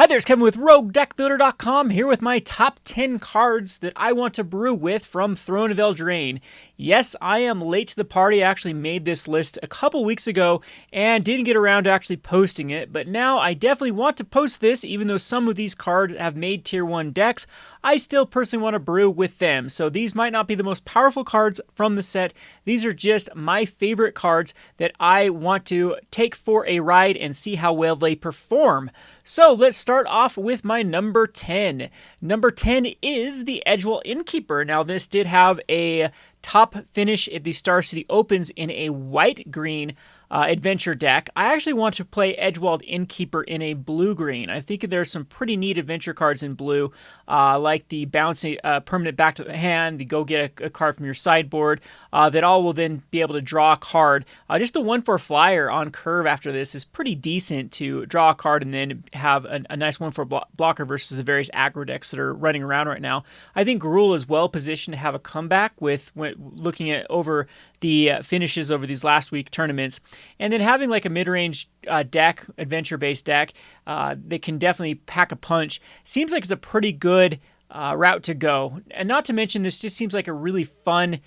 Hi there, it's Kevin with RogueDeckBuilder.com here with my top 10 cards that I want to brew with from Throne of Eldraine. Yes, I am late to the party. I actually made this list a couple weeks ago and didn't get around to actually posting it, but now I definitely want to post this. Even though some of these cards have made tier 1 decks, I still personally want to brew with them. So these might not be the most powerful cards from the set. These are just my favorite cards that I want to take for a ride and see how well they perform. So let's start off with my number 10. Number 10 is the Edgewall Innkeeper. Now this did have a top finish at the Star City Opens in a white-green adventure deck. I actually want to play Edgewall Innkeeper in a blue-green. I think there's some pretty neat adventure cards in blue, like the bouncy permanent back to the hand, the go get a card from your sideboard, that all will then be able to draw a card. Just the 1/4 flyer on curve after this is pretty decent to draw a card and then have a nice 1/4 blocker versus the various aggro decks that are running around right now. I think Gruul is well positioned to have a comeback with looking at over the finishes over these last week tournaments. And then having like a mid-range deck, adventure-based deck, that can definitely pack a punch, seems like it's a pretty good route to go. And not to mention, this just seems like a really fun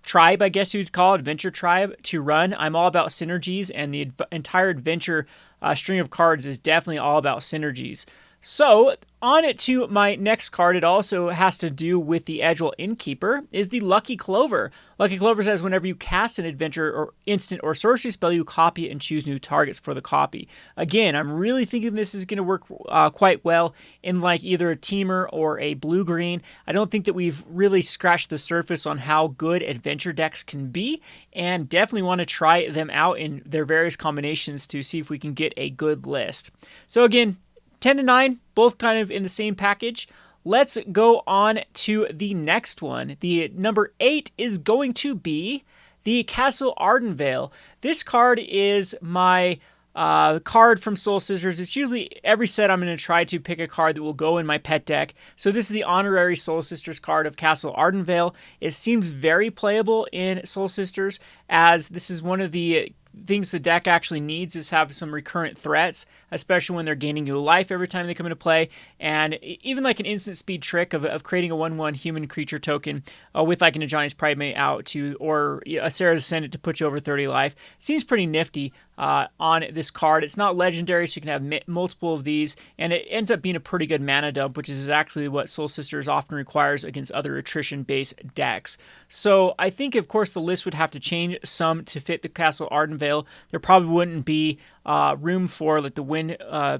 tribe, I guess you'd call it, adventure tribe to run. I'm all about synergies, and the entire adventure string of cards is definitely all about synergies. So, on it to my next card, it also has to do with the Edgewall Innkeeper, is the Lucky Clover. Lucky Clover says whenever you cast an adventure or instant or sorcery spell, you copy it and choose new targets for the copy. Again, I'm really thinking this is going to work quite well in like either a teamer or a blue-green. I don't think that we've really scratched the surface on how good adventure decks can be, and definitely want to try them out in their various combinations to see if we can get a good list. So again, 10 to 9, both kind of in the same package. Let's go on to the next one. The number 8 is going to be the Castle Ardenvale. This card is my card from Soul Sisters. It's usually every set I'm going to try to pick a card that will go in my pet deck. So this is the honorary Soul Sisters card of Castle Ardenvale. It seems very playable in Soul Sisters, as this is one of the things the deck actually needs is have some recurrent threats, especially when they're gaining new life every time they come into play, and even like an instant speed trick of creating a 1/1 human creature token with like an Ajani's Pridemate out to, or a Sarah's Ascendant to put you over 30 life. Seems pretty nifty on this card. It's not legendary, so you can have multiple of these, and it ends up being a pretty good mana dump, which is actually what Soul Sisters often requires against other attrition-based decks. So I think, of course, the list would have to change some to fit the Castle Ardenvale. There probably wouldn't be room for like the wind, I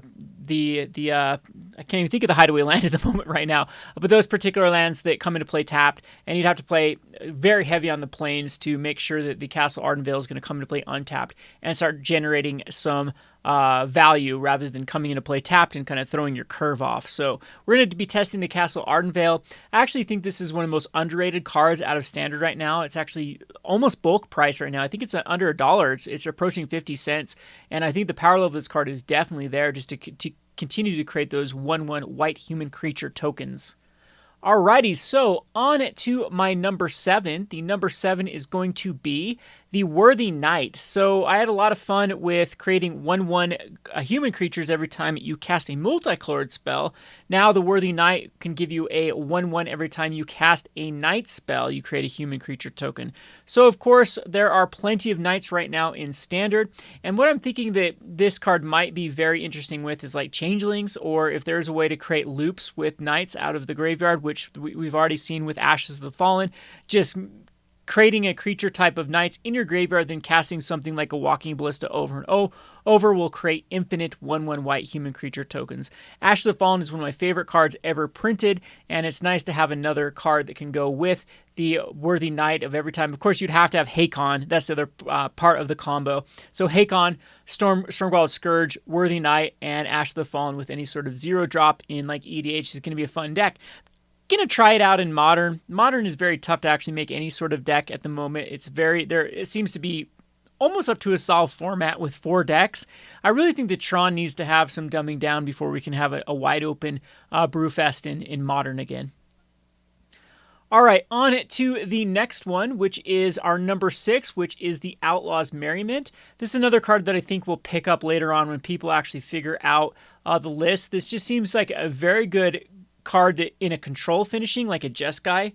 can't even think of the hideaway land at the moment right now, but those particular lands that come into play tapped, and you'd have to play very heavy on the plains to make sure that the Castle Ardenvale is going to come into play untapped and start generating some value rather than coming into play tapped and kind of throwing your curve off. So we're going to be testing the Castle Ardenvale. I actually think this is one of the most underrated cards out of Standard right now. It's actually almost bulk price right now. I think it's under $1. It's approaching 50 cents, and I think the power level of this card is definitely there just to continue to create those 1/1 white human creature tokens. Alrighty, so on to my number 7. The number 7 is going to be the Worthy Knight. So I had a lot of fun with creating 1/1 human creatures every time you cast a multicolored spell. Now the Worthy Knight can give you a 1/1 every time you cast a knight spell. You create a human creature token. So of course there are plenty of knights right now in Standard, and what I'm thinking that this card might be very interesting with is like changelings, or if there's a way to create loops with knights out of the graveyard, which we've already seen with Ashes of the Fallen. Just creating a creature type of knights in your graveyard, then casting something like a Walking Ballista over and over will create infinite 1/1 white human creature tokens. Ashes of the Fallen is one of my favorite cards ever printed, and it's nice to have another card that can go with the Worthy Knight of every time. Of course, you'd have to have Hakon. That's the other part of the combo. So Hakon, Stormgalled Scourge, Worthy Knight, and Ashes of the Fallen with any sort of 0-drop in like EDH is going to be a fun deck. Gonna try it out in Modern. Modern is very tough to actually make any sort of deck at the moment. It seems to be almost up to a solved format with 4 decks. I really think that Tron needs to have some dumbing down before we can have a wide open Brewfest in Modern again. All right, on to the next one, which is our number 6, which is the Outlaws Merriment. This is another card that I think we'll pick up later on when people actually figure out the list. This just seems like a very good card that in a control finishing, like a Jeskai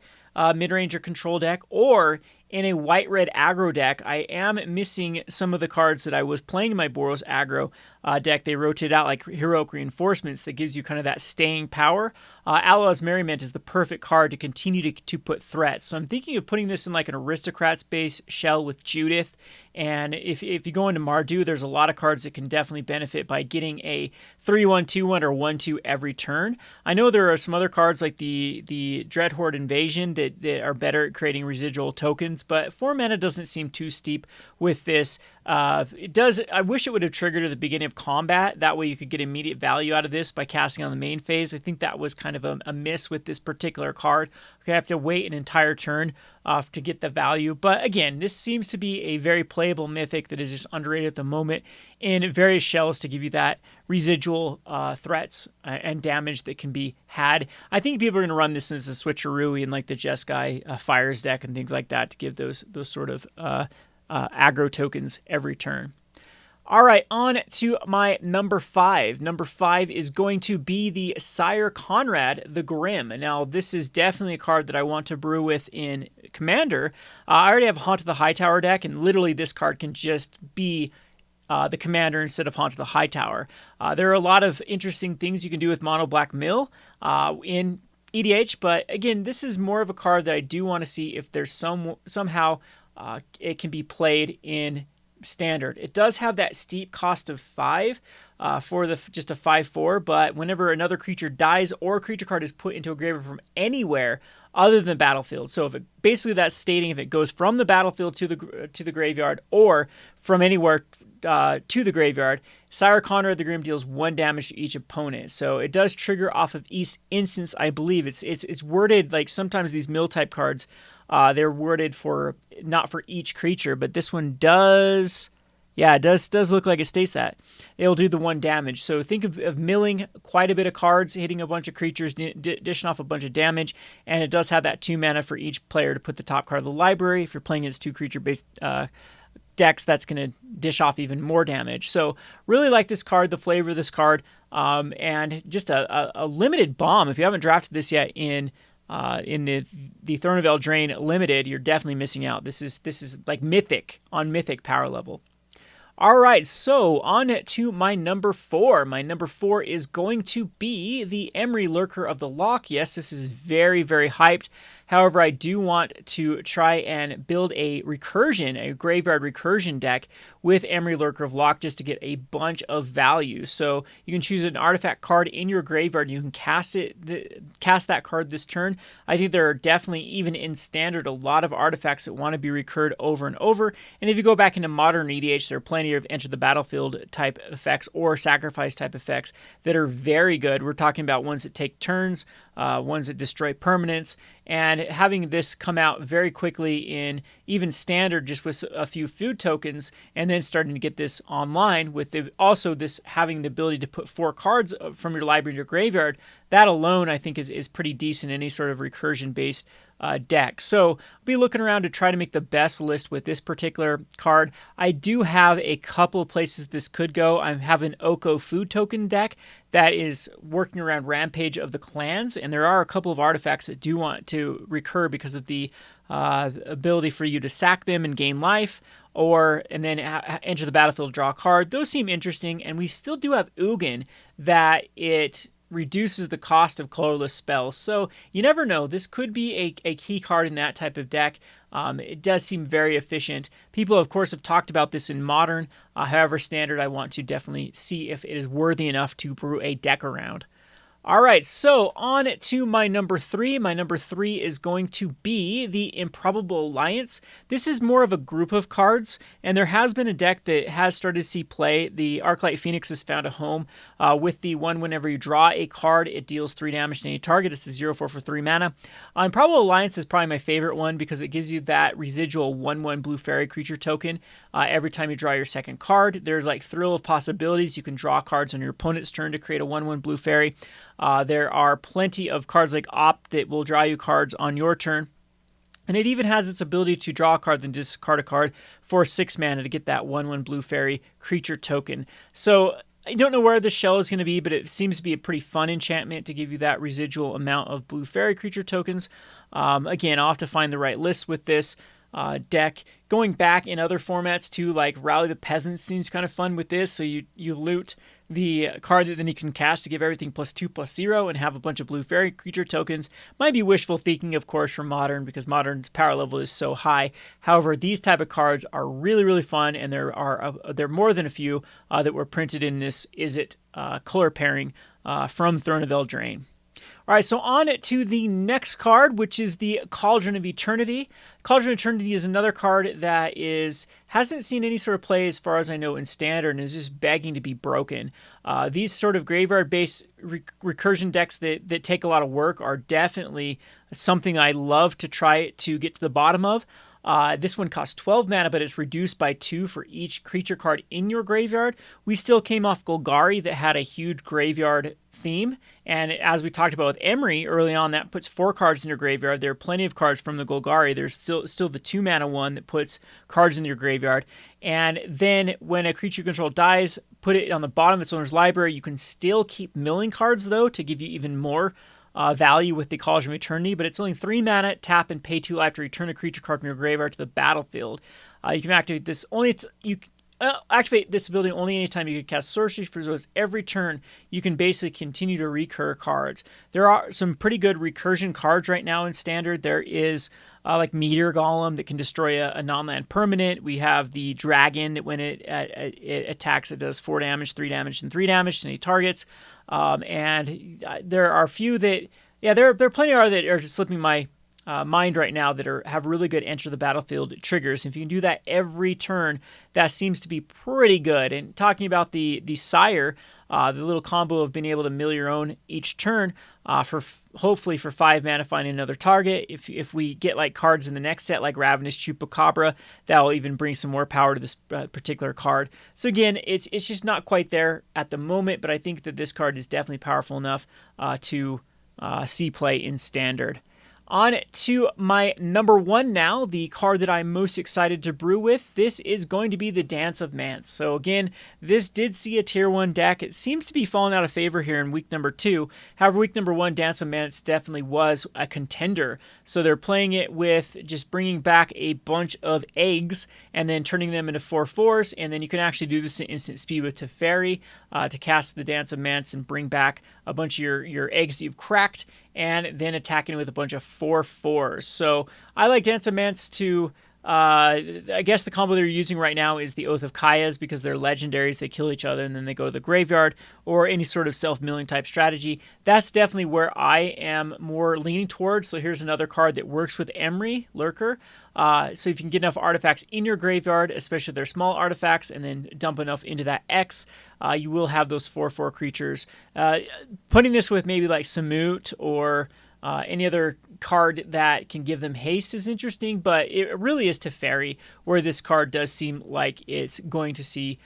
mid-ranger control deck, or in a white-red aggro deck. I am missing some of the cards that I was playing in my Boros aggro deck. They rotate out like Heroic Reinforcements that gives you kind of that staying power. Outlaws Merriment is the perfect card to continue to put threats. So I'm thinking of putting this in like an Aristocrat space shell with Judith. And if you go into Mardu, there's a lot of cards that can definitely benefit by getting a 3-1, 2-1, or 1-2 every turn. I know there are some other cards like the Dreadhorde Invasion that are better at creating residual tokens, but 4 mana doesn't seem too steep with this. It does. I wish it would have triggered at the beginning of combat. That way you could get immediate value out of this by casting on the main phase. I think that was kind of a miss with this particular card. You have to wait an entire turn to get the value. But again, this seems to be a very playable mythic that is just underrated at the moment in various shells to give you that residual threats and damage that can be had. I think people are going to run this as a switcheroo in like the Jeskai Fires deck and things like that to give those sort of aggro tokens every turn. All right, on to my number 5. Number 5 is going to be the Syr Conrad the Grim. Now, this is definitely a card that I want to brew with in Commander. I already have Haunt of the Hightower deck, and literally this card can just be the Commander instead of Haunt of the Hightower. There are a lot of interesting things you can do with Mono Black Mill in EDH, but again, this is more of a card that I do want to see if there's somehow it can be played in Standard. It does have that steep cost of 5 for just a 5/4, but whenever another creature dies or a creature card is put into a graveyard from anywhere other than the battlefield, so if it basically that's stating if it goes from the battlefield to the graveyard or from anywhere to the graveyard, Syr Conrad the Grim deals 1 damage to each opponent. So it does trigger off of each instance. I believe it's worded like sometimes these mill type cards. They're worded for not for each creature, but this one does. Yeah, it does look like it states that. It'll do the 1 damage. So think of milling quite a bit of cards, hitting a bunch of creatures, dishing off a bunch of damage, and it does have that 2 mana for each player to put the top card of the library. If you're playing against 2 creature-based decks, that's going to dish off even more damage. So really like this card, the flavor of this card, and just a limited bomb. If you haven't drafted this yet in the Throne of Eldraine Limited, you're definitely missing out. This is like mythic on mythic power level. All right, so on to my number 4. My number 4 is going to be the Emry Lurker of the Loch. Yes, this is very, very hyped. However, I do want to try and build a recursion, a graveyard recursion deck with Emry Lurker of Loch just to get a bunch of value. So you can choose an artifact card in your graveyard. You can cast that card this turn. I think there are definitely, even in Standard, a lot of artifacts that want to be recurred over and over. And if you go back into Modern EDH, there are plenty of Enter the Battlefield type effects or Sacrifice type effects that are very good. We're talking about ones that take turns, ones that destroy permanents, and having this come out very quickly in even Standard just with a few food tokens, and then starting to get this online with also this having the ability to put 4 cards from your library to your graveyard. That alone I think is pretty decent in any sort of recursion based deck. So I'll be looking around to try to make the best list with this particular card. I do have a couple of places this could go. I have an Oko food token deck that is working around Rampage of the Clans, and there are a couple of artifacts that do want to recur because of the ability for you to sack them and gain life, and then enter the battlefield, draw a card. Those seem interesting, and we still do have Ugin that it reduces the cost of colorless spells. So you never know. This could be a key card in that type of deck. It does seem very efficient. People, of course, have talked about this in Modern. However, Standard, I want to definitely see if it is worthy enough to brew a deck around. All right, so on to my number 3. My number 3 is going to be the Improbable Alliance. This is more of a group of cards, and there has been a deck that has started to see play. The Arclight Phoenix has found a home with the one whenever you draw a card, it deals 3 damage to any target. It's a 0/4 for 3 mana. Improbable Alliance is probably my favorite one because it gives you that residual 1/1 blue fairy creature token every time you draw your second card. There's like Thrill of Possibilities. You can draw cards on your opponent's turn to create a 1/1 blue fairy. There are plenty of cards like Opt that will draw you cards on your turn. And it even has its ability to draw a card, then discard a card for 6 mana to get that 1/1 blue fairy creature token. So I don't know where the shell is going to be, but it seems to be a pretty fun enchantment to give you that residual amount of blue fairy creature tokens. Again, I'll have to find the right list with this deck. Going back in other formats too, like Rally the Peasants seems kind of fun with this. So you loot the card that then you can cast to give everything +2/+0 and have a bunch of blue fairy creature tokens. Might be wishful thinking, of course, for Modern because Modern's power level is so high. However, these type of cards are really, really fun, and there are more than a few that were printed in this Izzet color pairing from Throne of Eldraine. All right, so on to the next card, which is the Cauldron of Eternity. Cauldron of Eternity is another card that hasn't seen any sort of play as far as I know in Standard and is just begging to be broken. These sort of graveyard-based recursion decks that take a lot of work are definitely something I love to try to get to the bottom of. This one costs 12 mana, but it's reduced by 2 for each creature card in your graveyard. We still came off Golgari that had a huge graveyard theme, and as we talked about with Emry early on, that puts 4 cards in your graveyard. There are plenty of cards from the Golgari. There's still the 2 mana one that puts cards in your graveyard, and then when a creature control dies, put it on the bottom of its owner's library. You can still keep milling cards though to give you even more value with the Cauldron of Eternity, but it's only 3 mana, tap, and pay 2 life to return a creature card from your graveyard to the battlefield. You can activate this activate this ability only anytime you can cast sorcery. For those every turn, you can basically continue to recur cards. There are some pretty good recursion cards right now in Standard. There is like Meteor Golem that can destroy a non-land permanent. We have the Dragon that when it attacks, it does 4 damage, 3 damage, and 3 damage to any targets. And there are a few that, there are plenty of that are just slipping my mind right now that have really good enter the battlefield triggers. If you can do that every turn, that seems to be pretty good. And talking about the Syr, the little combo of being able to mill your own each turn for hopefully for 5 mana finding another target. If we get like cards in the next set like Ravenous Chupacabra, that will even bring some more power to this particular card. So again, it's just not quite there at the moment, but I think that this card is definitely powerful enough to see play in Standard. On to my number 1 now, the card that I'm most excited to brew with. This is going to be the Dance of Manse. So again, this did see a tier 1 deck. It seems to be falling out of favor here in week number 2. However, week number 1, Dance of Manse definitely was a contender. So they're playing it with just bringing back a bunch of eggs and then turning them into 4/4s. And then you can actually do this in instant speed with Teferi to cast the Dance of Manse and bring back a bunch of your eggs that you've cracked, and then attacking with a bunch of 4/4s. So I like Dance of Manse to, I guess the combo they're using right now is the Oath of Kaya's because they're legendaries. They kill each other and then they go to the graveyard, or any sort of self-milling type strategy. That's definitely where I am more leaning towards. So here's another card that works with Emry, Lurker. So if you can get enough artifacts in your graveyard, especially if they're small artifacts, and then dump enough into that X, you will have those 4/4 creatures. Putting this with maybe like Samut or any other card that can give them haste is interesting, but it really is Teferi where this card does seem like it's going to see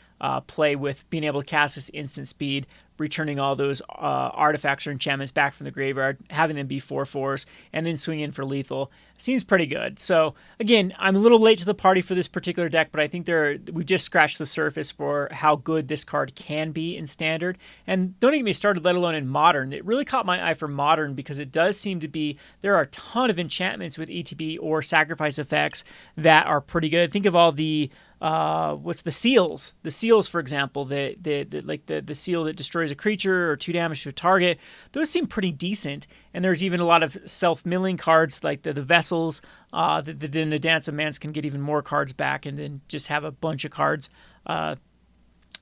play with being able to cast this instant speed, returning all those artifacts or enchantments back from the graveyard, having them be 4/4s, and then swing in for lethal. Seems pretty good. So again, I'm a little late to the party for this particular deck, but I think we've just scratched the surface for how good this card can be in Standard. And don't get me started, let alone in Modern. It really caught my eye for Modern because it does seem to be, there are a ton of enchantments with ETB or sacrifice effects that are pretty good. Think of all the what's the seals? The seals, for example, the seal that destroys a creature or 2 damage to a target. Those seem pretty decent. And there's even a lot of self-milling cards like the vessels. Then the Dance of Manse can get even more cards back, and then just have a bunch of cards.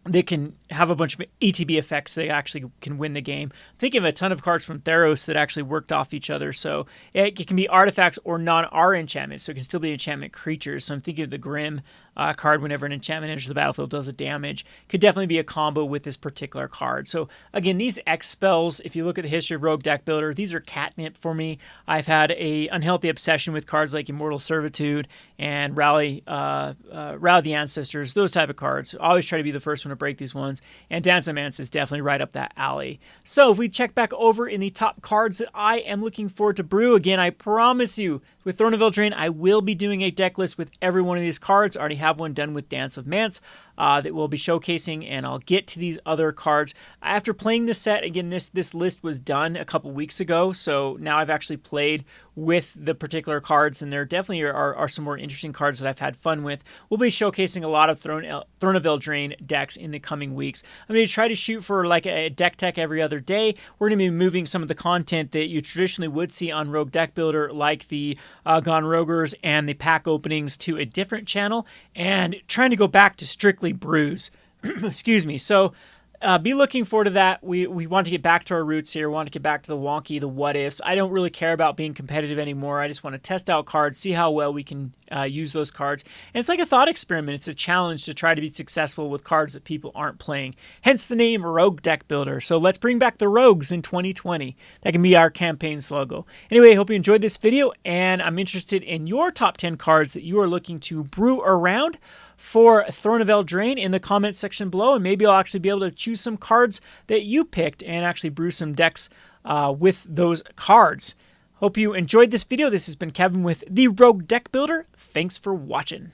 They can have a bunch of ETB effects that actually can win the game. I'm thinking of a ton of cards from Theros that actually worked off each other. So it can be artifacts or non-R enchantments, so it can still be enchantment creatures. So I'm thinking of the Grim card whenever an enchantment enters the battlefield, does a damage. Could definitely be a combo with this particular card. So again, these X spells, if you look at the history of Rogue Deck Builder, these are catnip for me. I've had a unhealthy obsession with cards like Immortal Servitude and Rally the Ancestors, those type of cards. I always try to be the first one to break these ones, and Dance of Manse is definitely right up that alley. So if we check back over in the top cards that I am looking forward to brew, again, I promise you, with Throne of Eldraine, I will be doing a deck list with every one of these cards. I already have one done with Dance of Manse. that we'll be showcasing, and I'll get to these other cards. After playing this set, again, this list was done a couple weeks ago, so now I've actually played with the particular cards, and there definitely are some more interesting cards that I've had fun with. We'll be showcasing a lot of Throne of Eldraine decks in the coming weeks. I'm going to try to shoot for like a deck tech every other day. We're going to be moving some of the content that you traditionally would see on Rogue Deck Builder, like the Gone Roguers and the pack openings, to a different channel, and trying to go back to strictly brews. Excuse me. So be looking forward to that. We want to get back to our roots here. We want to get back to the wonky, the what ifs. I don't really care about being competitive anymore. I just want to test out cards, see how well we can use those cards. And it's like a thought experiment. It's a challenge to try to be successful with cards that people aren't playing. Hence the name Rogue Deck Builder. So let's bring back the rogues in 2020. That can be our campaign's logo. Anyway, I hope you enjoyed this video, and I'm interested in your top 10 cards that you are looking to brew around for Throne of Eldraine in the comment section below, and maybe I'll actually be able to choose some cards that you picked and actually brew some decks with those cards. Hope you enjoyed this video. This has been Kevin with the Rogue Deck Builder. Thanks for watching.